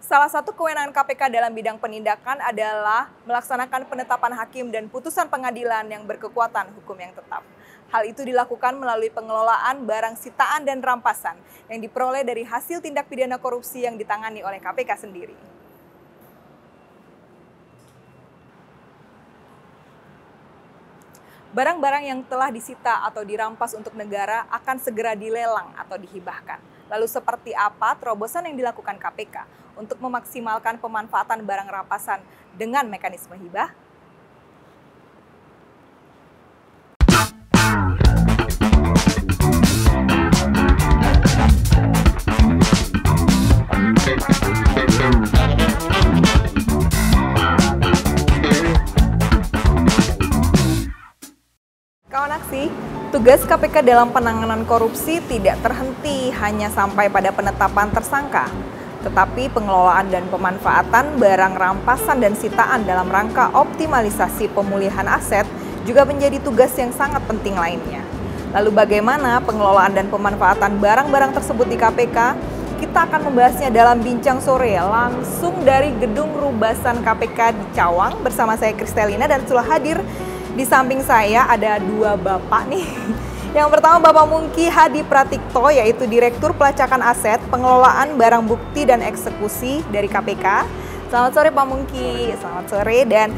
Salah satu kewenangan KPK dalam bidang penindakan adalah melaksanakan penetapan hakim dan putusan pengadilan yang berkekuatan hukum yang tetap. Hal itu dilakukan melalui pengelolaan barang sitaan dan rampasan yang diperoleh dari hasil tindak pidana korupsi yang ditangani oleh KPK sendiri. Barang-barang yang telah disita atau dirampas untuk negara akan segera dilelang atau dihibahkan. Lalu seperti apa terobosan yang dilakukan KPK untuk memaksimalkan pemanfaatan barang rampasan dengan mekanisme hibah? Kawan aksi, tugas KPK dalam penanganan korupsi tidak terhenti hanya sampai pada penetapan tersangka, tetapi pengelolaan dan pemanfaatan barang rampasan dan sitaan dalam rangka optimalisasi pemulihan aset juga menjadi tugas yang sangat penting lainnya. Lalu bagaimana pengelolaan dan pemanfaatan barang-barang tersebut di KPK? Kita akan membahasnya dalam Bincang Sore langsung dari Gedung Rubasan KPK di Cawang bersama saya Kristelina, dan sudah hadir di samping saya ada dua bapak nih. Yang pertama Bapak Mungki Hadi Pratikto, yaitu Direktur Pelacakan Aset, Pengelolaan Barang Bukti dan Eksekusi dari KPK. Selamat sore Pak Mungki. Selamat sore. Dan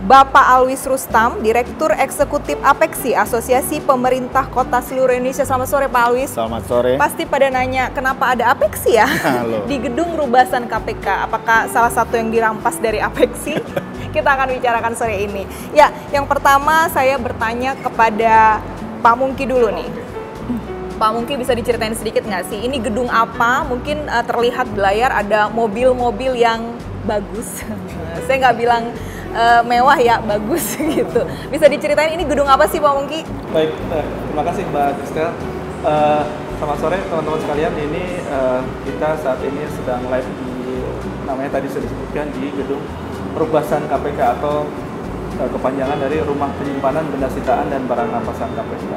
Bapak Alwis Rustam, Direktur Eksekutif Apeksi, Asosiasi Pemerintah Kota Seluruh Indonesia. Selamat sore Pak Alwis. Selamat sore. Pasti pada nanya kenapa ada Apeksi ya di Gedung Rubasan KPK. Apakah salah satu yang dirampas dari Apeksi? Kita akan bicarakan sore ini. Ya, yang pertama saya bertanya kepada Pak Mungki dulu nih. Pak Mungki, bisa diceritain sedikit nggak sih, ini gedung apa? Mungkin terlihat di layar ada mobil-mobil yang bagus. Saya nggak bilang mewah ya, bagus gitu. Bisa diceritain ini gedung apa sih Pak Mungki? Baik, terima kasih Mbak Kristel. Selamat sore teman-teman sekalian. Ini kita saat ini sedang live di, namanya tadi sudah disebutkan, di Gedung Rubasan KPK atau kepanjangan dari Rumah Penyimpanan Benda Sitaan dan Barang Rampasan KPK.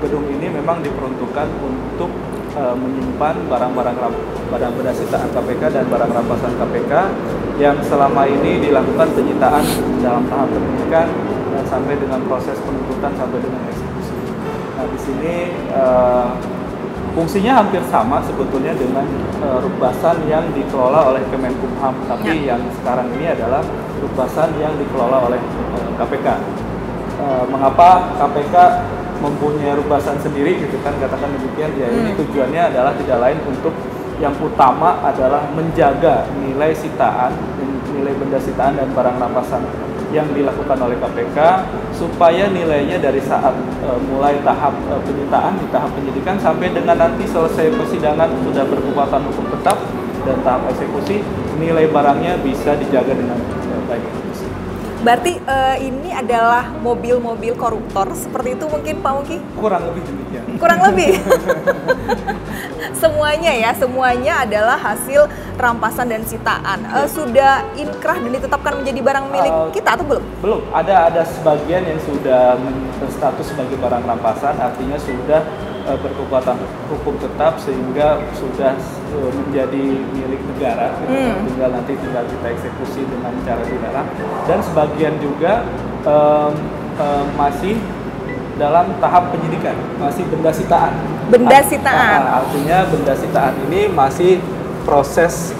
Gedung ini memang diperuntukkan untuk menyimpan barang-barang benda sitaan KPK dan barang rampasan KPK yang selama ini dilakukan penyitaan dalam tahap penyidikan dan sampai dengan proses penuntutan sampai dengan eksekusi. Nah, di sini fungsinya hampir sama sebetulnya dengan Rubasan yang dikelola oleh Kemenkumham, tapi yang sekarang ini adalah Rubasan yang dikelola oleh KPK. Mengapa KPK mempunyai Rubasan sendiri gitu kan, katakan demikian ya. Ini tujuannya adalah tidak lain untuk yang utama adalah menjaga nilai sitaan, nilai benda sitaan dan barang rampasan yang dilakukan oleh KPK, supaya nilainya dari saat mulai tahap penyitaan di tahap penyidikan sampai dengan nanti selesai persidangan sudah berkekuatan hukum tetap dan tahap eksekusi, nilai barangnya bisa dijaga dengan baik. Berarti ini adalah mobil-mobil koruptor, seperti itu mungkin Pak Mungki? Kurang lebih demikian. Kurang lebih? Semuanya adalah hasil rampasan dan sitaan. Sudah inkrah dan ditetapkan menjadi barang milik kita atau belum? Belum, ada sebagian yang sudah berstatus sebagai barang rampasan, artinya sudah berkekuatan hukum tetap sehingga sudah menjadi milik negara, tinggal kita eksekusi dengan cara dilarang. Dan sebagian juga masih dalam tahap penyidikan, masih benda sitaan. Benda sitaan. Artinya benda sitaan ini masih proses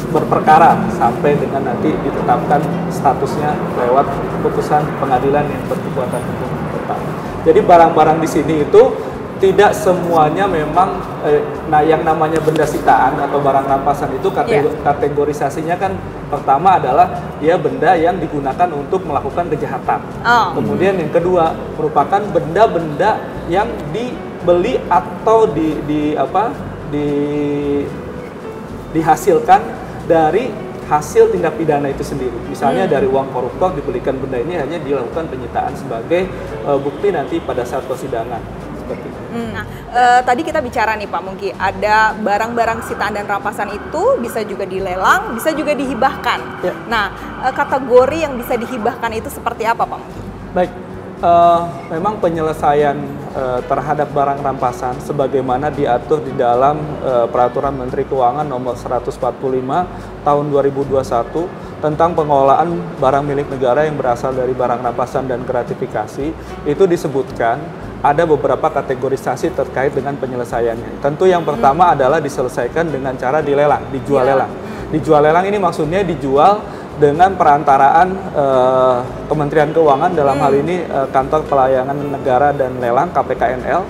berperkara sampai dengan nanti ditetapkan statusnya lewat putusan pengadilan yang berkekuatan hukum tetap. Jadi barang-barang di sini itu tidak semuanya memang, yang namanya benda sitaan atau barang rampasan itu kategorisasinya kan pertama adalah dia benda yang digunakan untuk melakukan kejahatan. Kemudian yang kedua merupakan benda-benda yang dibeli atau dihasilkan dari hasil tindak pidana itu sendiri. Misalnya dari uang koruptor dibelikan benda ini, hanya dilakukan penyitaan sebagai bukti nanti pada saat persidangan. Seperti itu. Nah, tadi kita bicara nih Pak Mungki, ada barang-barang sitaan dan rampasan itu bisa juga dilelang, bisa juga dihibahkan. Nah, kategori yang bisa dihibahkan itu seperti apa Pak Mungki? Baik, Memang penyelesaian terhadap barang rampasan sebagaimana diatur di dalam Peraturan Menteri Keuangan Nomor 145 Tahun 2021 tentang pengelolaan barang milik negara yang berasal dari barang rampasan dan gratifikasi, itu disebutkan ada beberapa kategorisasi terkait dengan penyelesaiannya. Tentu yang pertama adalah diselesaikan dengan cara dilelang, dijual lelang. Dijual lelang ini maksudnya dijual dengan perantaraan Kementerian Keuangan, dalam hal ini Kantor Pelayanan Negara dan Lelang KPKNL,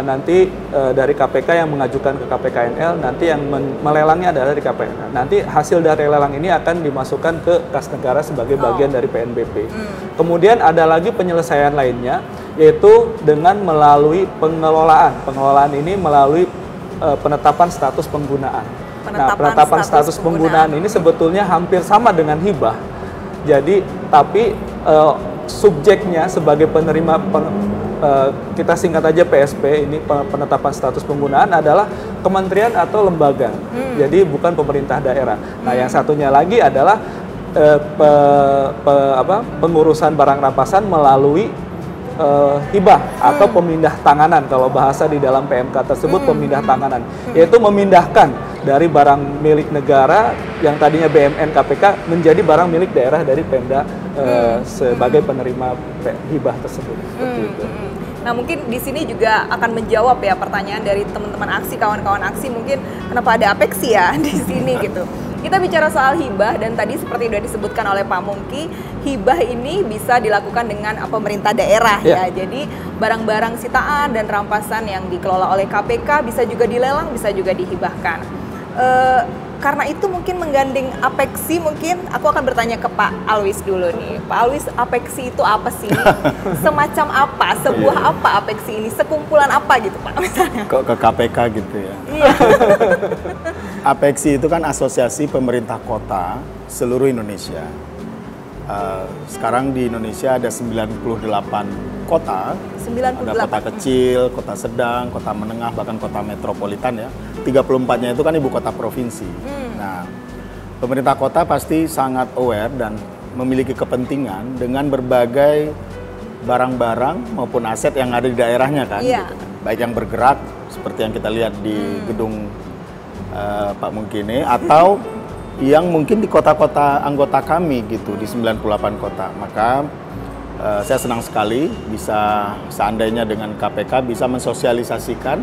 nanti dari KPK yang mengajukan ke KPKNL, nanti yang melelangnya adalah dari KPKNL. Nanti hasil dari lelang ini akan dimasukkan ke kas negara sebagai bagian dari PNBP. Kemudian ada lagi penyelesaian lainnya, yaitu dengan melalui pengelolaan. Pengelolaan ini melalui penetapan status penggunaan. Penetapan status penggunaan ini sebetulnya hampir sama dengan hibah. Jadi, tapi subjeknya sebagai penerima, kita singkat aja PSP, ini penetapan status penggunaan adalah kementerian atau lembaga. Jadi bukan pemerintah daerah. Nah, yang satunya lagi adalah pengurusan barang rampasan melalui hibah atau pemindah tanganan, kalau bahasa di dalam PMK tersebut pemindah tanganan, yaitu memindahkan dari barang milik negara yang tadinya BMN KPK menjadi barang milik daerah dari Pemda sebagai penerima hibah tersebut. Seperti itu. Nah, mungkin di sini juga akan menjawab ya pertanyaan dari teman-teman aksi, kawan-kawan aksi, mungkin kenapa ada apeksi ya di sini gitu. Kita bicara soal hibah, dan tadi seperti sudah disebutkan oleh Pak Mungki, hibah ini bisa dilakukan dengan pemerintah daerah ya. Jadi barang-barang sitaan dan rampasan yang dikelola oleh KPK bisa juga dilelang, bisa juga dihibahkan. Karena itu mungkin menggandeng apeksi, mungkin aku akan bertanya ke Pak Alwis dulu nih. Pak Alwis, apeksi itu apa sih? Semacam apa? Sebuah apa apeksi ini? Sekumpulan apa gitu Pak misalnya? Kok ke KPK gitu ya? Iya. Apeksi itu kan asosiasi pemerintah kota seluruh Indonesia. Sekarang di Indonesia ada 98 kota. 98. Ada kota kecil, kota sedang, kota menengah, bahkan kota metropolitan ya. 34-nya itu kan ibu kota provinsi. Nah, pemerintah kota pasti sangat aware dan memiliki kepentingan dengan berbagai barang-barang maupun aset yang ada di daerahnya kan. Gitu kan. Baik yang bergerak seperti yang kita lihat di gedung Pak Mungki ini, atau yang mungkin di kota-kota anggota kami gitu, di 98 kota. Maka saya senang sekali bisa seandainya dengan KPK bisa mensosialisasikan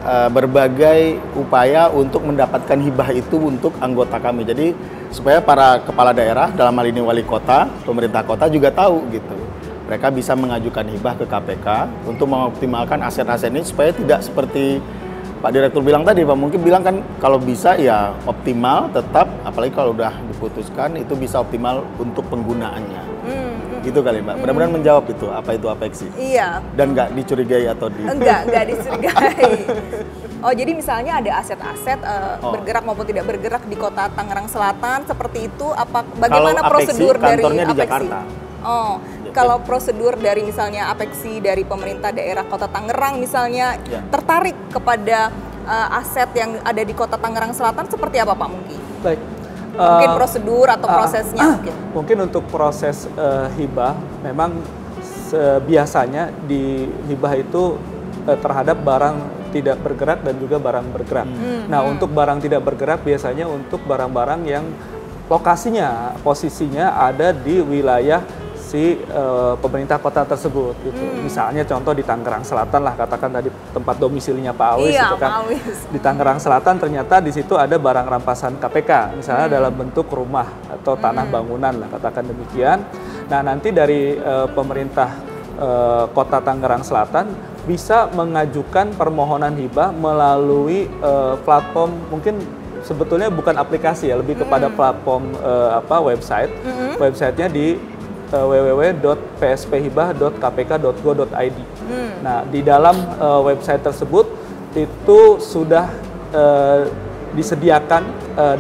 berbagai upaya untuk mendapatkan hibah itu untuk anggota kami. Jadi supaya para kepala daerah, dalam hal ini wali kota, pemerintah kota juga tahu gitu. Mereka bisa mengajukan hibah ke KPK untuk mengoptimalkan aset-aset ini supaya tidak seperti Pak Direktur bilang tadi, Pak mungkin bilang kan kalau bisa ya optimal tetap, apalagi kalau udah diputuskan itu bisa optimal untuk penggunaannya. Gitu kali Mbak, mudah-mudahan menjawab itu, apa itu apeksi. Iya. Dan nggak dicurigai atau Enggak dicurigai. Oh, jadi misalnya ada aset-aset bergerak maupun tidak bergerak di kota Tangerang Selatan, seperti itu, bagaimana prosedur dari apeksi? Di Jakarta. Oh, kalau prosedur dari misalnya apeksi dari pemerintah daerah kota Tangerang misalnya tertarik kepada aset yang ada di kota Tangerang Selatan, seperti apa Pak Mungki? Baik. Mungkin prosedur atau prosesnya mungkin untuk proses hibah memang biasanya di hibah itu terhadap barang tidak bergerak dan juga barang bergerak. Nah, untuk barang tidak bergerak biasanya untuk barang-barang yang lokasinya, posisinya ada di wilayah si pemerintah kota tersebut gitu. Misalnya contoh di Tangerang Selatan lah, katakan tadi tempat domisilinya Pak Alwis gitu kan. Di Tangerang Selatan ternyata di situ ada barang rampasan KPK, misalnya dalam bentuk rumah atau tanah bangunan lah, katakan demikian. Nah, nanti dari pemerintah kota Tangerang Selatan bisa mengajukan permohonan hibah melalui platform, mungkin sebetulnya bukan aplikasi ya, lebih kepada platform website. Websitenya di www.psphibah.kpk.go.id. Nah, di dalam website tersebut itu sudah disediakan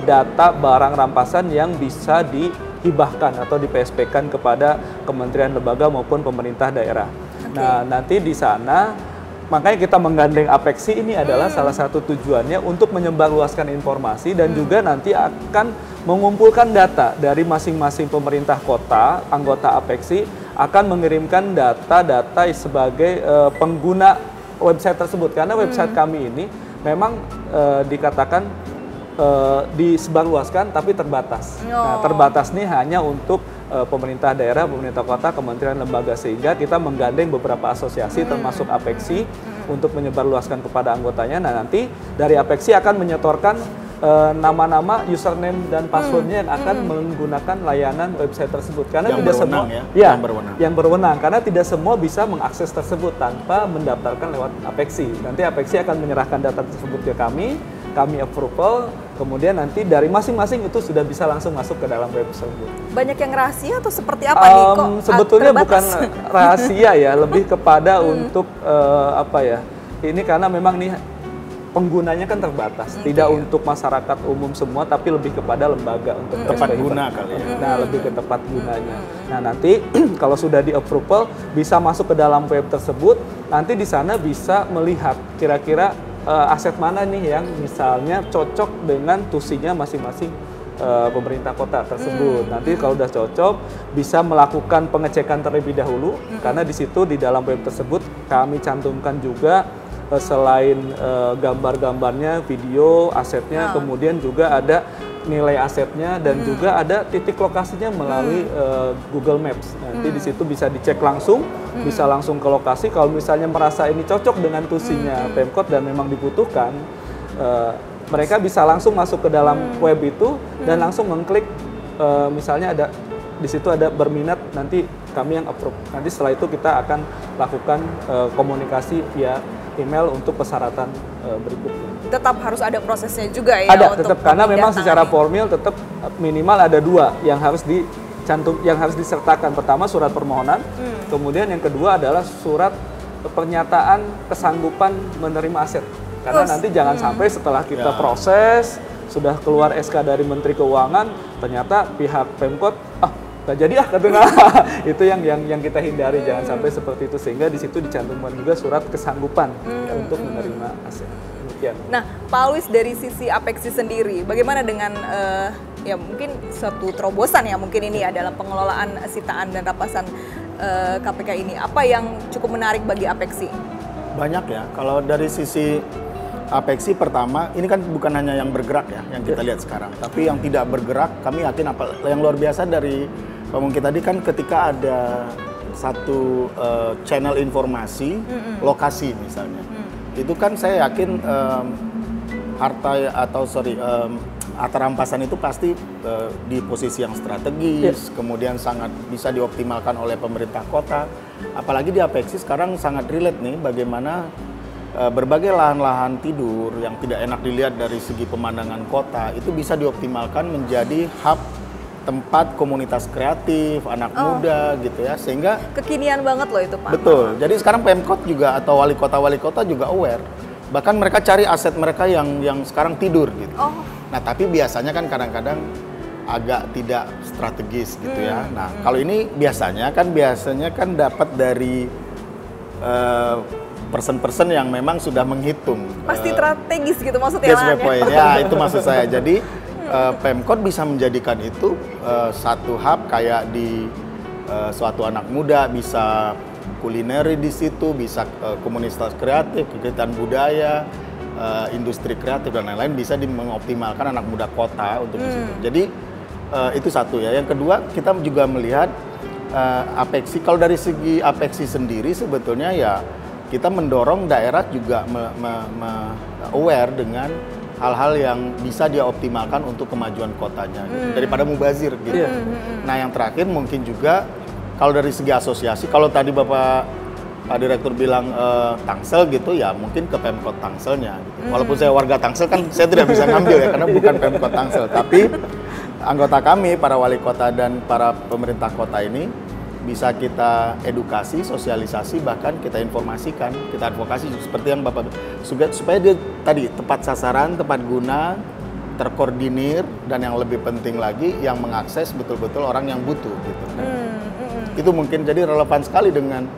data barang rampasan yang bisa dihibahkan atau di PSP-kan kepada kementerian lembaga maupun pemerintah daerah. Nah, nanti di sana makanya kita menggandeng apeksi ini adalah salah satu tujuannya untuk menyebarluaskan informasi dan juga nanti akan mengumpulkan data dari masing-masing pemerintah kota, anggota apeksi, akan mengirimkan data-data sebagai pengguna website tersebut. Karena website kami ini memang dikatakan disebarluaskan tapi terbatas. Nah, terbatas nih hanya untuk pemerintah daerah, pemerintah kota, kementerian, lembaga, sehingga kita menggandeng beberapa asosiasi termasuk Apexi untuk menyebarluaskan kepada anggotanya. Nah, nanti dari Apexi akan menyetorkan nama-nama, username dan passwordnya yang akan menggunakan layanan website tersebut. Karena yang tidak berwenang, semua yang berwenang. karena tidak semua bisa mengakses tersebut tanpa mendaftarkan lewat Apexi. Nanti Apexi akan menyerahkan data tersebut ke kami approval, kemudian nanti dari masing-masing itu sudah bisa langsung masuk ke dalam web tersebut. Banyak yang rahasia atau seperti apa nih kok? Sebetulnya terbatas? bukan rahasia ya, lebih kepada untuk apa ya? Ini karena memang nih penggunanya kan terbatas, tidak untuk masyarakat umum semua, tapi lebih kepada lembaga untuk tepat guna kali ya. Nah, lebih ke tepat gunanya. Nah, nanti kalau sudah di approval bisa masuk ke dalam web tersebut, nanti di sana bisa melihat kira-kira aset mana nih yang misalnya cocok dengan tusinya masing-masing pemerintah kota tersebut. Nanti kalau udah cocok bisa melakukan pengecekan terlebih dahulu, karena di situ di dalam web tersebut kami cantumkan juga selain gambar-gambarnya, video, asetnya, kemudian juga ada nilai asetnya dan juga ada titik lokasinya melalui Google Maps. Nanti di situ bisa dicek langsung, bisa langsung ke lokasi. Kalau misalnya merasa ini cocok dengan tusinya Pemkot dan memang dibutuhkan, mereka bisa langsung masuk ke dalam web itu dan langsung mengklik. Misalnya ada di situ ada berminat, nanti kami yang approve. Nanti setelah itu kita akan lakukan komunikasi via email untuk persyaratan berikutnya. Tetap harus ada prosesnya juga ya. Ada, tetap, karena memang secara formil tetap minimal ada 2 yang harus yang harus disertakan. Pertama surat permohonan, kemudian yang kedua adalah surat pernyataan kesanggupan menerima aset. Karena nanti jangan sampai setelah kita proses sudah keluar SK dari Menteri Keuangan, ternyata pihak Pemkot nggak jadi katanya. Itu yang kita hindari, jangan sampai seperti itu, sehingga di situ dicantumkan juga surat kesanggupan untuk menerima aset. Demikian. Nah, Pak Alwis, dari sisi Apexi sendiri, bagaimana dengan ya mungkin suatu terobosan ya mungkin ini ya dalam pengelolaan sitaan dan rampasan KPK ini, apa yang cukup menarik bagi Apexi? Banyak ya. Kalau dari sisi Apexi pertama, ini kan bukan hanya yang bergerak ya, yang kita lihat sekarang, tapi yang tidak bergerak, kami yakin yang luar biasa dari mungkin tadi kan ketika ada satu channel informasi, lokasi misalnya, itu kan saya yakin harta rampasan itu pasti di posisi yang strategis, kemudian sangat bisa dioptimalkan oleh pemerintah kota. Apalagi di Apexi sekarang sangat relate nih bagaimana berbagai lahan-lahan tidur yang tidak enak dilihat dari segi pemandangan kota itu bisa dioptimalkan menjadi hub tempat komunitas kreatif, anak muda gitu ya, sehingga kekinian banget loh itu Pak. Betul, jadi sekarang Pemkot juga atau wali kota juga aware, bahkan mereka cari aset mereka yang sekarang tidur gitu. Nah tapi biasanya kan kadang-kadang agak tidak strategis gitu ya. Nah kalau ini biasanya kan dapat dari person-person yang memang sudah menghitung. Pasti strategis gitu maksudnya. That's my point. Ya itu maksud saya. Jadi Pemkot bisa menjadikan itu satu hub kayak di suatu anak muda, bisa kuliner di situ, bisa komunitas kreatif, kegiatan budaya, industri kreatif dan lain-lain bisa mengoptimalkan anak muda kota untuk di situ. Jadi itu satu ya. Yang kedua kita juga melihat Apexi, kalau dari segi Apexi sendiri sebetulnya ya kita mendorong daerah juga aware dengan hal-hal yang bisa dia optimalkan untuk kemajuan kotanya gitu, daripada mubazir gitu. Nah yang terakhir mungkin juga kalau dari segi asosiasi, kalau tadi Pak Direktur bilang Tangsel gitu ya mungkin ke Pemkot Tangselnya gitu. Walaupun saya warga Tangsel kan saya tidak bisa ngambil ya karena bukan Pemkot Tangsel, tapi anggota kami, para wali kota dan para pemerintah kota ini bisa kita edukasi, sosialisasi, bahkan kita informasikan, kita advokasi seperti yang Bapak supaya dia tadi tepat sasaran, tepat guna, terkoordinir, dan yang lebih penting lagi yang mengakses betul-betul orang yang butuh gitu. Itu mungkin jadi relevan sekali dengan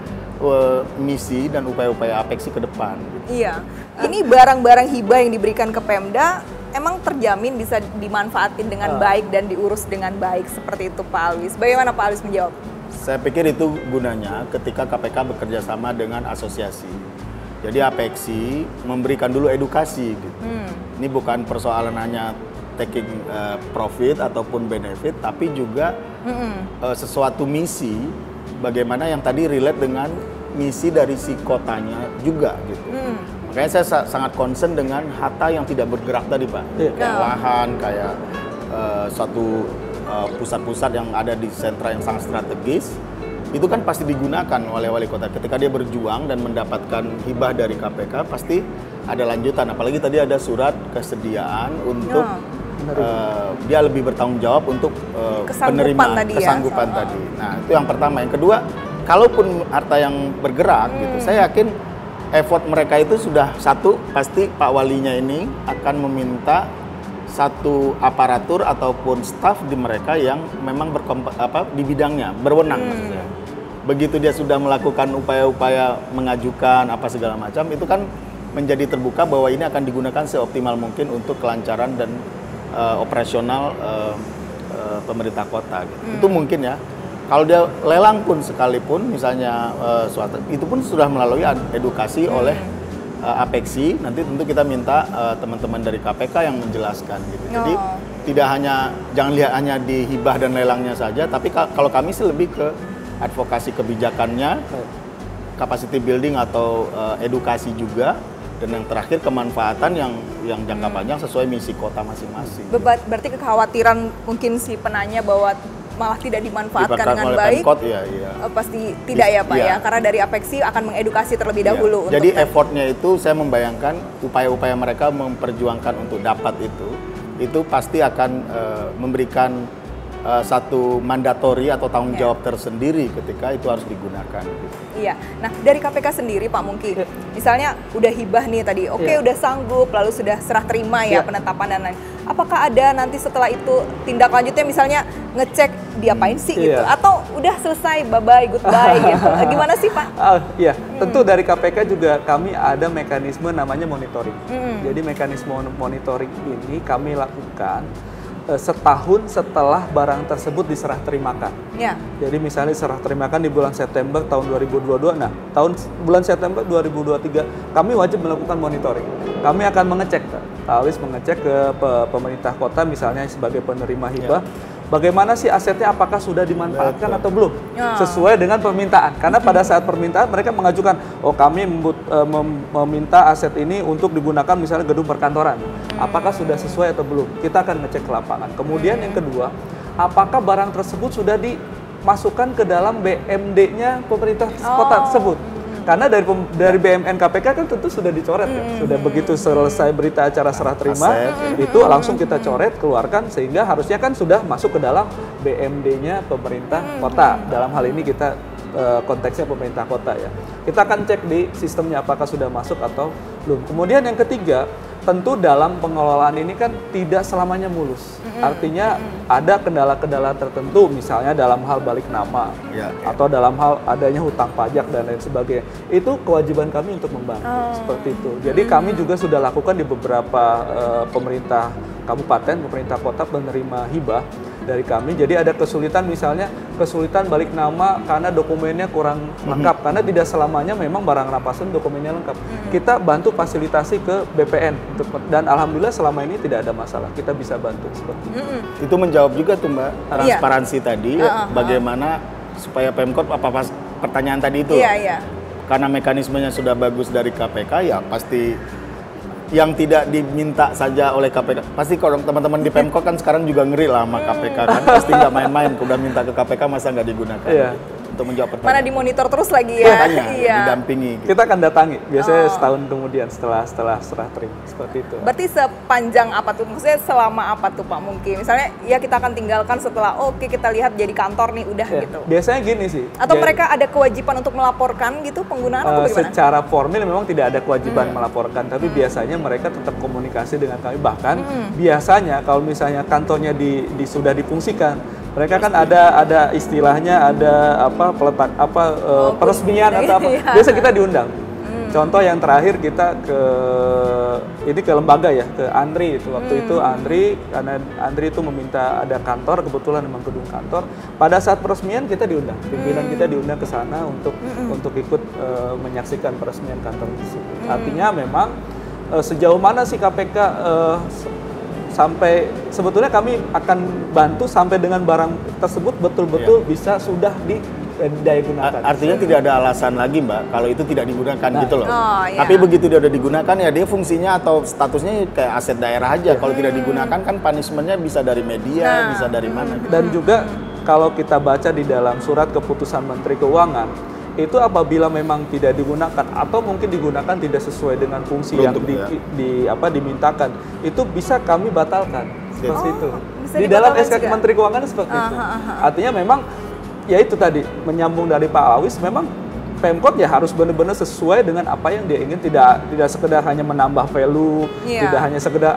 misi dan upaya-upaya Apexi ke depan. Gitu. Iya, ini barang-barang hibah yang diberikan ke Pemda emang terjamin bisa dimanfaatin dengan baik dan diurus dengan baik seperti itu Pak Alwis. Bagaimana Pak Alwis menjawab? Saya pikir itu gunanya ketika KPK bekerja sama dengan asosiasi. Jadi Apexi memberikan dulu edukasi gitu. Ini bukan persoalan hanya taking profit ataupun benefit, tapi juga sesuatu misi bagaimana yang tadi relate dengan misi dari si kotanya juga gitu. Makanya saya sangat concern dengan harta yang tidak bergerak tadi Pak. Kayak lahan, kayak suatu pusat-pusat yang ada di sentra yang sangat strategis. Itu kan pasti digunakan oleh wali kota. Ketika dia berjuang dan mendapatkan hibah dari KPK, pasti ada lanjutan. Apalagi tadi ada surat kesediaan untuk dia lebih bertanggung jawab untuk penerima kesanggupan tadi. Nah, itu yang pertama. Yang kedua, kalaupun harta yang bergerak gitu, saya yakin effort mereka itu sudah satu, pasti Pak Walinya ini akan meminta satu aparatur ataupun staf di mereka yang memang di bidangnya, berwenang maksudnya. Begitu dia sudah melakukan upaya-upaya mengajukan apa segala macam, itu kan menjadi terbuka bahwa ini akan digunakan seoptimal mungkin untuk kelancaran dan operasional pemerintah kota. Gitu. Itu mungkin ya. Kalau dia lelang pun sekalipun, misalnya suatu, itu pun sudah melalui edukasi oleh Apexi. Nanti tentu kita minta teman-teman dari KPK yang menjelaskan gitu. Jadi tidak hanya, jangan lihat hanya di hibah dan lelangnya saja, tapi kalau kami sih lebih ke advokasi kebijakannya, capacity building atau edukasi juga. Dan yang terakhir kemanfaatan yang jangka panjang sesuai misi kota masing-masing. Berarti kekhawatiran mungkin si penanya bahwa malah tidak dimanfaatkan dengan baik, Pemkot, pasti tidak ya Pak ya, karena dari Apexi akan mengedukasi terlebih dahulu. Jadi effortnya itu saya membayangkan upaya-upaya mereka memperjuangkan untuk dapat itu pasti akan memberikan satu mandatori atau tanggung jawab tersendiri ketika itu harus digunakan. Iya, nah dari KPK sendiri Pak Mungki, misalnya udah hibah nih tadi, udah sanggup, lalu sudah serah terima ya penetapan dan lain. Apakah ada nanti setelah itu tindak lanjutnya misalnya ngecek diapain sih gitu, atau udah selesai bye-bye, goodbye gitu, gimana sih Pak? Iya, tentu dari KPK juga kami ada mekanisme namanya monitoring. Jadi mekanisme monitoring ini kami lakukan setahun setelah barang tersebut diserah terimakan. Jadi misalnya diserah terimakan di bulan September tahun 2022, nah bulan September 2023 kami wajib melakukan monitoring. Kami akan mengecek, mengecek ke pemerintah kota misalnya sebagai penerima hibah, bagaimana sih asetnya, apakah sudah dimanfaatkan atau belum sesuai dengan permintaan. Karena pada saat permintaan mereka mengajukan, kami meminta aset ini untuk digunakan misalnya gedung perkantoran. Apakah sudah sesuai atau belum? Kita akan ngecek ke lapangan. Kemudian yang kedua, apakah barang tersebut sudah dimasukkan ke dalam BMD-nya pemerintah kota tersebut? Karena dari BMN KPK kan tentu sudah dicoret ya. Sudah begitu selesai berita acara serah terima, itu langsung kita coret, keluarkan, sehingga harusnya kan sudah masuk ke dalam BMD-nya pemerintah kota. Dalam hal ini kita konteksnya pemerintah kota ya. Kita akan cek di sistemnya apakah sudah masuk atau belum. Kemudian yang ketiga, tentu dalam pengelolaan ini kan tidak selamanya mulus. Artinya ada kendala-kendala tertentu, misalnya dalam hal balik nama, atau dalam hal adanya hutang pajak dan lain sebagainya. Itu kewajiban kami untuk membantu, seperti itu. Jadi kami juga sudah lakukan di beberapa pemerintah kabupaten, pemerintah kota penerima hibah dari kami. Jadi ada kesulitan, misalnya kesulitan balik nama karena dokumennya kurang lengkap, karena tidak selamanya memang barang rampasan dokumennya lengkap. Kita bantu fasilitasi ke BPN, dan alhamdulillah selama ini tidak ada masalah, kita bisa bantu seperti itu. Itu menjawab juga tuh Mbak, transparansi tadi, bagaimana supaya Pemkot, pertanyaan tadi itu, karena mekanismenya sudah bagus dari KPK, ya pasti yang tidak diminta saja oleh KPK. Pasti kalau teman-teman di Pemkot kan sekarang juga ngeri lah sama KPK kan. Pasti nggak main-main, udah minta ke KPK masa nggak digunakan. Untuk menjawab pertanyaan. Mana dimonitor terus lagi ya. Didampingi. Gitu. Kita akan datangi, biasanya setahun kemudian setelah serah terima, seperti itu. Berarti sepanjang apa tuh? Maksudnya selama apa tuh Pak Mungki? Misalnya ya kita akan tinggalkan setelah kita lihat jadi kantor nih udah gitu. Biasanya gini sih. Atau mereka ada kewajiban untuk melaporkan gitu penggunaan atau bagaimana? Secara formil memang tidak ada kewajiban melaporkan, tapi biasanya mereka tetap komunikasi dengan kami. Bahkan biasanya kalau misalnya kantornya sudah difungsikan, mereka kan ada istilahnya, ada peresmian atau apa. Biasa kita diundang. Contoh yang terakhir kita ke lembaga ya, ke Andri itu. Waktu itu karena Andri itu meminta ada kantor, kebetulan memang gedung kantor. Pada saat peresmian kita diundang, pimpinan kita diundang ke sana untuk ikut menyaksikan peresmian kantor tersebut. Artinya memang sejauh mana sih KPK sampai sebetulnya kami akan bantu sampai dengan barang tersebut betul-betul bisa sudah daya gunakan. Artinya tidak ada alasan lagi Mbak kalau itu tidak digunakan gitu loh. Iya. Tapi begitu dia udah digunakan ya dia fungsinya atau statusnya kayak aset daerah aja. Kalau tidak digunakan kan punishment-nya bisa dari media, bisa dari mana. Gitu. Dan juga kalau kita baca di dalam surat keputusan Menteri Keuangan, itu apabila memang tidak digunakan atau mungkin digunakan tidak sesuai dengan fungsi yang dimintakan, itu bisa kami batalkan seperti itu. Di dalam SK Menteri Keuangan seperti itu. Artinya memang ya itu tadi menyambung dari Pak Awis, memang Pemkot ya harus benar-benar sesuai dengan apa yang dia ingin, tidak sekedar hanya menambah value, tidak hanya sekedar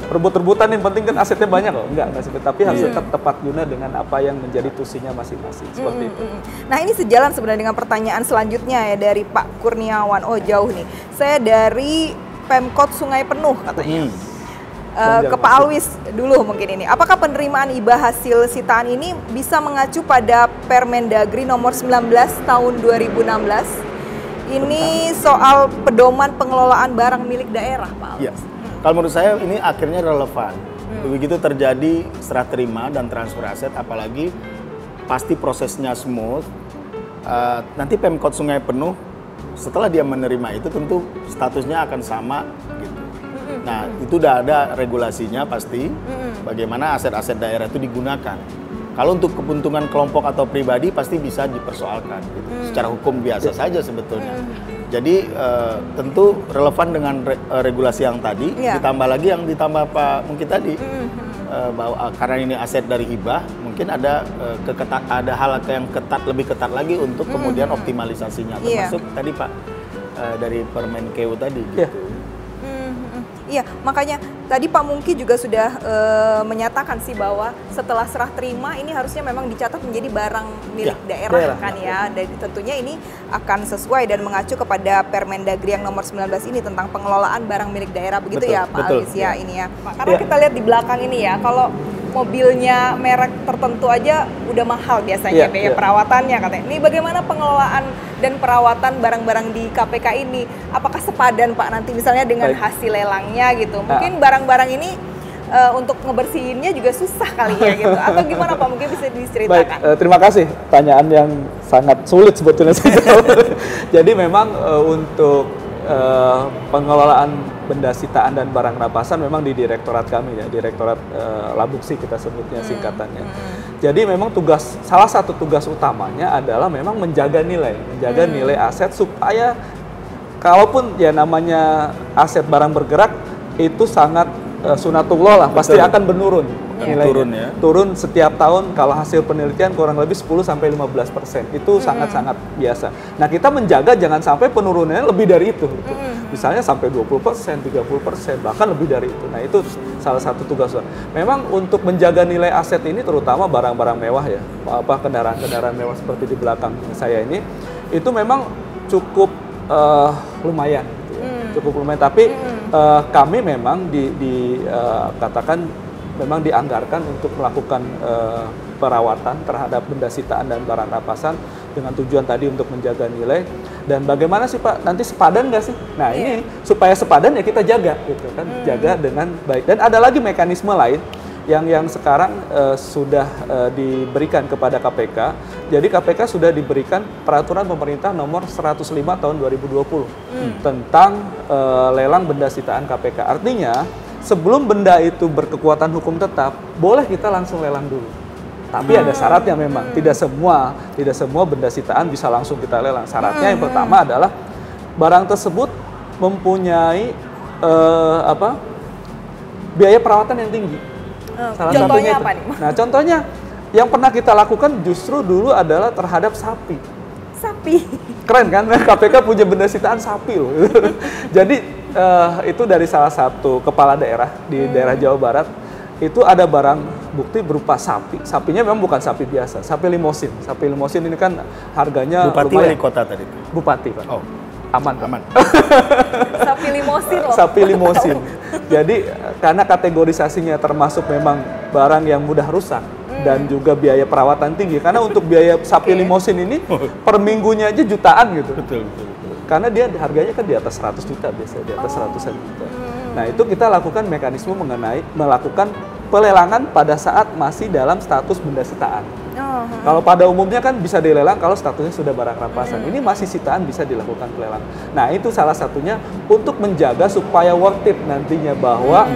rebut-rebutan yang penting kan asetnya banyak loh, enggak seperti, tapi harus tetap tepat guna dengan apa yang menjadi tusinya masing-masing seperti itu. Nah ini sejalan sebenarnya dengan pertanyaan selanjutnya ya dari Pak Kurniawan. Oh jauh nih, saya dari Pemkot Sungai Penuh katanya. Ke Pak Alwis dulu mungkin ini. Apakah penerimaan hibah hasil sitaan ini bisa mengacu pada Permendagri nomor 19 tahun 2016? Ini soal pedoman pengelolaan barang milik daerah, Pak Alwis. Ya. Kalau menurut saya ini akhirnya relevan. Begitu terjadi serah terima dan transfer aset, apalagi pasti prosesnya smooth. Nanti Pemkot Sungai Penuh setelah dia menerima itu tentu statusnya akan sama gitu. Nah, itu udah ada regulasinya pasti bagaimana aset-aset daerah itu digunakan. Kalau untuk keuntungan kelompok atau pribadi pasti bisa dipersoalkan gitu. Secara hukum biasa saja sebetulnya. Jadi tentu relevan dengan regulasi yang tadi, ditambah lagi yang ditambah Pak mungkin tadi bahwa karena ini aset dari hibah, mungkin ada ada hal yang lebih ketat lagi untuk kemudian optimalisasinya, termasuk tadi Pak dari Permenkeu tadi. Gitu. Iya, makanya tadi Pak Mungki juga sudah menyatakan sih bahwa setelah serah terima ini harusnya memang dicatat menjadi barang milik daerah kan ya. Dan tentunya ini akan sesuai dan mengacu kepada Permendagri yang nomor 19 ini tentang pengelolaan barang milik daerah. Begitu ya Pak Alwis ya ini ya. Karena kita lihat di belakang ini ya, kalau mobilnya merek tertentu aja udah mahal biasanya biaya perawatannya katanya. Ini bagaimana pengelolaan dan perawatan barang-barang di KPK ini? Apakah sepadan Pak nanti misalnya dengan hasil lelangnya gitu? Mungkin barang-barang ini untuk ngebersihinnya juga susah kali ya gitu. Atau gimana Pak? Mungkin bisa diceritakan. Baik, terima kasih. Pertanyaan yang sangat sulit sebetulnya. Jadi memang untuk pengelolaan benda sitaan dan barang rampasan memang di direktorat kami ya, Direktorat Labuksi kita sebutnya singkatannya. Jadi memang salah satu tugas utamanya adalah memang menjaga nilai aset supaya kalaupun ya namanya aset barang bergerak itu sangat sunatullah lah, pasti akan menurun. Turun setiap tahun kalau hasil penelitian kurang lebih 10-15%. Itu sangat-sangat biasa. Nah, kita menjaga jangan sampai penurunannya lebih dari itu. Misalnya sampai 20%, 30%, bahkan lebih dari itu. Nah, itu salah satu tugas. Memang untuk menjaga nilai aset ini terutama barang-barang mewah ya. Kendaraan-kendaraan mewah seperti di belakang saya ini itu memang cukup lumayan gitu ya. Cukup lumayan, tapi kami memang katakan memang dianggarkan untuk melakukan perawatan terhadap benda sitaan dan barang rampasan dengan tujuan tadi untuk menjaga nilai. Dan bagaimana sih Pak, nanti sepadan nggak sih? Nah ini supaya sepadan ya kita jaga gitu kan, jaga dengan baik. Dan ada lagi mekanisme lain yang sekarang sudah diberikan kepada KPK. Jadi KPK sudah diberikan peraturan pemerintah nomor 105 tahun 2020 tentang lelang benda sitaan KPK. Artinya sebelum benda itu berkekuatan hukum tetap, boleh kita langsung lelang dulu. Tapi ada syaratnya memang, tidak semua benda sitaan bisa langsung kita lelang. Syaratnya yang pertama adalah barang tersebut mempunyai biaya perawatan yang tinggi. Salah contohnya satunya apa nih? Nah, contohnya yang pernah kita lakukan justru dulu adalah terhadap sapi. Sapi. Keren kan? KPK punya benda sitaan sapi loh. Jadi itu dari salah satu kepala daerah di daerah Jawa Barat. Itu ada barang bukti berupa sapi. Sapinya memang bukan sapi biasa, sapi limosin. Sapi limosin ini kan harganya Bupati lumayan. wali kota tadi? Bupati, Pak. Oh. aman. Aman. Sapi limosin loh. Sapi limosin. Jadi karena kategorisasinya termasuk memang barang yang mudah rusak dan juga biaya perawatan tinggi. Karena untuk biaya sapi limosin ini per minggunya aja jutaan gitu. Betul. Karena dia harganya kan di atas 100 juta biasanya, di atas ratusan juta. Nah itu kita lakukan mekanisme mengenai melakukan pelelangan pada saat masih dalam status benda sitaan. Kalau pada umumnya kan bisa dilelang kalau statusnya sudah barang rampasan. Ini masih sitaan bisa dilakukan pelelang. Nah itu salah satunya untuk menjaga supaya worth it nantinya bahwa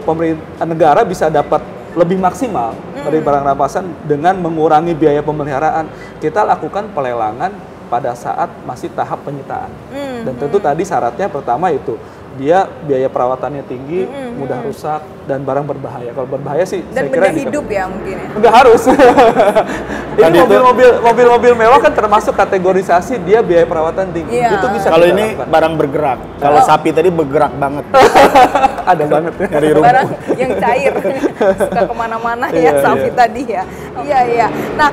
pemerintah negara bisa dapat lebih maksimal dari barang rampasan dengan mengurangi biaya pemeliharaan. Kita lakukan pelelangan pada saat masih tahap penyitaan. Dan tentu tadi syaratnya pertama itu dia biaya perawatannya tinggi, mudah rusak dan barang berbahaya. Kalau berbahaya sih dan saya kira benda hidup ya mungkin ya. Enggak harus. Ini mobil-mobil mewah kan termasuk kategorisasi dia biaya perawatan tinggi. Iya. Itu bisa Kalau kita ini lakukan. barang bergerak. Kalau sapi tadi bergerak banget. Ada banget ya. Dari rumput. Barang yang cair, suka kemana-mana ya Iya, sapi iya. tadi ya. Iya. Nah,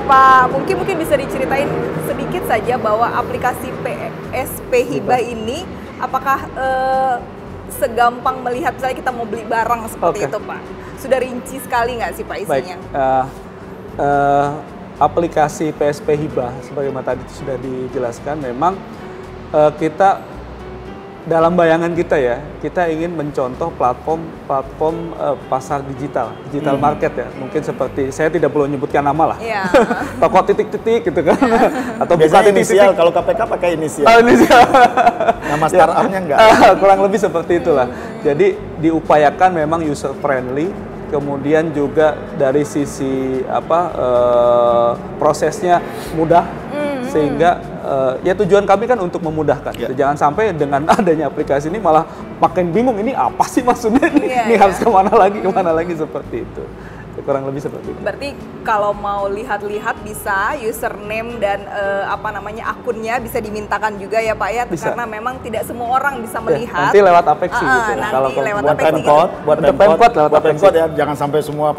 Pak mungkin bisa diceritain sedikit saja bahwa aplikasi PSP Hibah ini apakah segampang melihat misalnya kita mau beli barang seperti itu Pak? Sudah rinci sekali nggak sih Pak isinya? Baik, aplikasi PSP Hibah sebagaimana tadi sudah dijelaskan memang kita dalam bayangan kita ya, kita ingin mencontoh platform pasar digital market ya. Mungkin seperti, saya tidak perlu menyebutkan nama lah. Iya. Toko titik-titik gitu kan. Atau Biasanya buka inisial, kalau KPK pakai inisial. inisial. Nama startupnya enggak. Kurang lebih seperti itulah. Jadi diupayakan memang user friendly, kemudian juga dari sisi prosesnya mudah, sehingga ya tujuan kami kan untuk memudahkan. Jangan sampai dengan adanya aplikasi ini malah makin bingung ini apa sih maksudnya ini harus kemana lagi seperti itu. Kurang lebih seperti itu. Berarti kalau mau lihat-lihat bisa username dan akunnya bisa dimintakan juga ya Pak ya, Bisa. karena memang tidak semua orang bisa melihat. Nanti lewat Apeksi gitu. Nanti Kalau lewat Buat Apeksi Pemkot, buat Pemkot ya, jangan sampai semua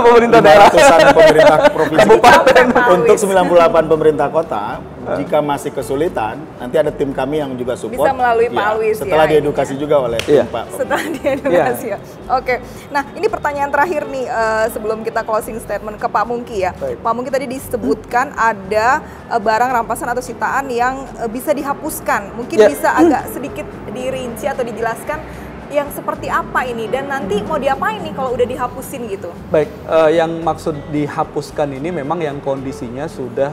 pemerintah daerah, ratusan pemerintah provinsi kabupaten, untuk 98 pemerintah kota. Jika masih kesulitan, nanti ada tim kami yang juga support. Bisa melalui Pak Alwis setelah ya, diedukasi juga oleh tim Pak. Setelah diedukasi ya. Oke. Nah, ini pertanyaan terakhir nih sebelum kita closing statement ke Pak Mungki ya. Baik. Pak Mungki tadi disebutkan ada barang rampasan atau sitaan yang bisa dihapuskan. Mungkin bisa agak sedikit dirinci atau dijelaskan yang seperti apa ini dan nanti mau diapain nih kalau udah dihapusin gitu? Baik, yang maksud dihapuskan ini memang yang kondisinya sudah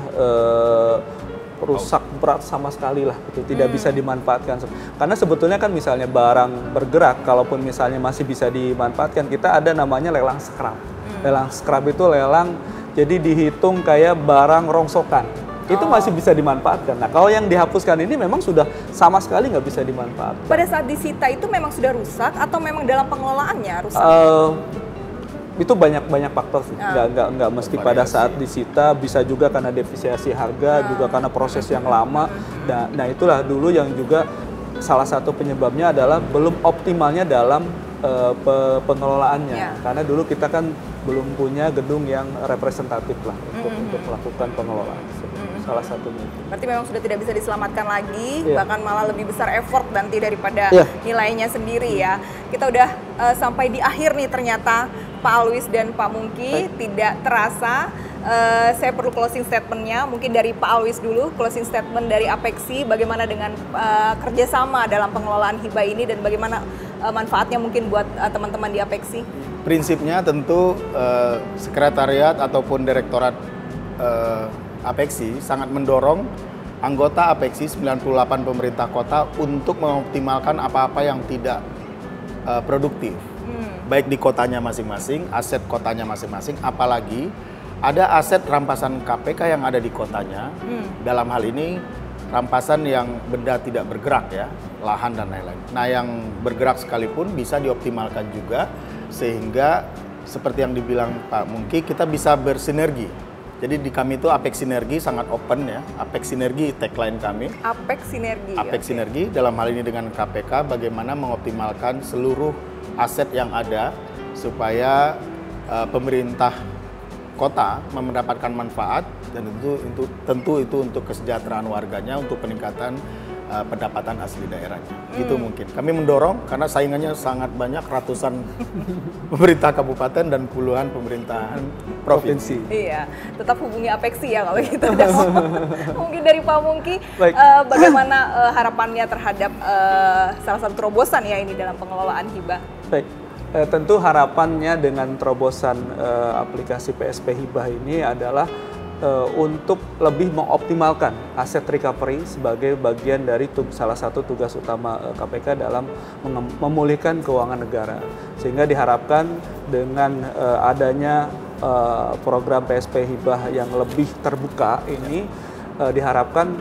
rusak berat sama sekali lah, gitu. Tidak bisa dimanfaatkan. Karena sebetulnya kan misalnya barang bergerak, kalaupun misalnya masih bisa dimanfaatkan, kita ada namanya lelang scrap. Lelang scrap itu lelang, jadi dihitung kayak barang rongsokan. Itu masih bisa dimanfaatkan. Nah, kalau yang dihapuskan ini memang sudah sama sekali nggak bisa dimanfaatkan. Pada saat disita itu memang sudah rusak atau memang dalam pengelolaannya rusak? Itu banyak faktor sih. Nggak mesti pada saat disita, bisa juga karena depresiasi harga, juga karena proses yang lama. Nah itulah dulu yang juga salah satu penyebabnya adalah belum optimalnya dalam pengelolaannya. Karena dulu kita kan belum punya gedung yang representatif lah untuk melakukan pengelolaan. Salah satunya. Berarti memang sudah tidak bisa diselamatkan lagi, bahkan malah lebih besar effort nanti daripada nilainya sendiri ya. Kita udah sampai di akhir nih ternyata Pak Alwis dan Pak Mungki. Tidak terasa saya perlu closing statementnya. Mungkin dari Pak Alwis dulu, closing statement dari Apeksi, bagaimana dengan kerjasama dalam pengelolaan hibah ini dan bagaimana manfaatnya mungkin buat teman-teman di Apeksi. Prinsipnya tentu sekretariat ataupun direktorat Apeksi sangat mendorong anggota Apeksi 98 pemerintah kota untuk mengoptimalkan apa-apa yang tidak produktif. Baik di kotanya masing-masing, aset kotanya masing-masing, apalagi ada aset rampasan KPK yang ada di kotanya. Dalam hal ini rampasan yang benda tidak bergerak ya, lahan dan lain-lain. Nah, yang bergerak sekalipun bisa dioptimalkan juga sehingga seperti yang dibilang Pak Mungki, kita bisa bersinergi. Jadi di kami itu Apex Sinergi sangat open ya. Apex Sinergi tagline kami. Apex Sinergi. Apex Sinergi dalam hal ini dengan KPK bagaimana mengoptimalkan seluruh aset yang ada supaya pemerintah kota mendapatkan manfaat, dan tentu itu untuk kesejahteraan warganya, untuk peningkatan pendapatan asli daerahnya. Gitu mungkin. Kami mendorong karena saingannya sangat banyak, ratusan pemerintah kabupaten dan puluhan pemerintahan provinsi. Iya, tetap hubungi Apexi ya kalau gitu. Mungkin dari Pak Mungki, bagaimana harapannya terhadap salah satu terobosan ya ini dalam pengelolaan hibah? Baik, tentu harapannya dengan terobosan aplikasi PSP Hibah ini adalah untuk lebih mengoptimalkan aset recovery sebagai bagian dari salah satu tugas utama KPK dalam memulihkan keuangan negara. Sehingga diharapkan dengan adanya program PSP Hibah yang lebih terbuka ini, diharapkan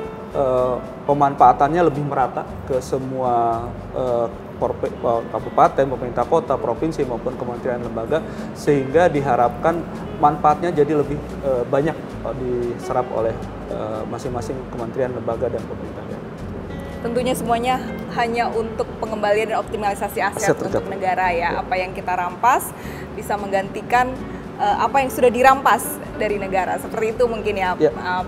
pemanfaatannya lebih merata ke semua kabupaten, pemerintah kota, provinsi maupun kementerian lembaga, sehingga diharapkan manfaatnya jadi lebih banyak diserap oleh masing-masing kementerian, lembaga, dan pemerintah. Tentunya semuanya hanya untuk pengembalian dan optimalisasi aset untuk negara ya. Apa yang kita rampas bisa menggantikan apa yang sudah dirampas dari negara. Seperti itu mungkin ya,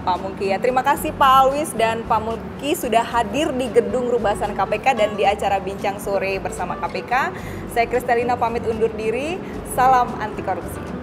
Pak Mungki ya. Terima kasih Pak Alwis dan Pak Mungki sudah hadir di Gedung Rubasan KPK dan di acara Bincang Sore bersama KPK. Saya Kristalina pamit undur diri. Salam anti korupsi.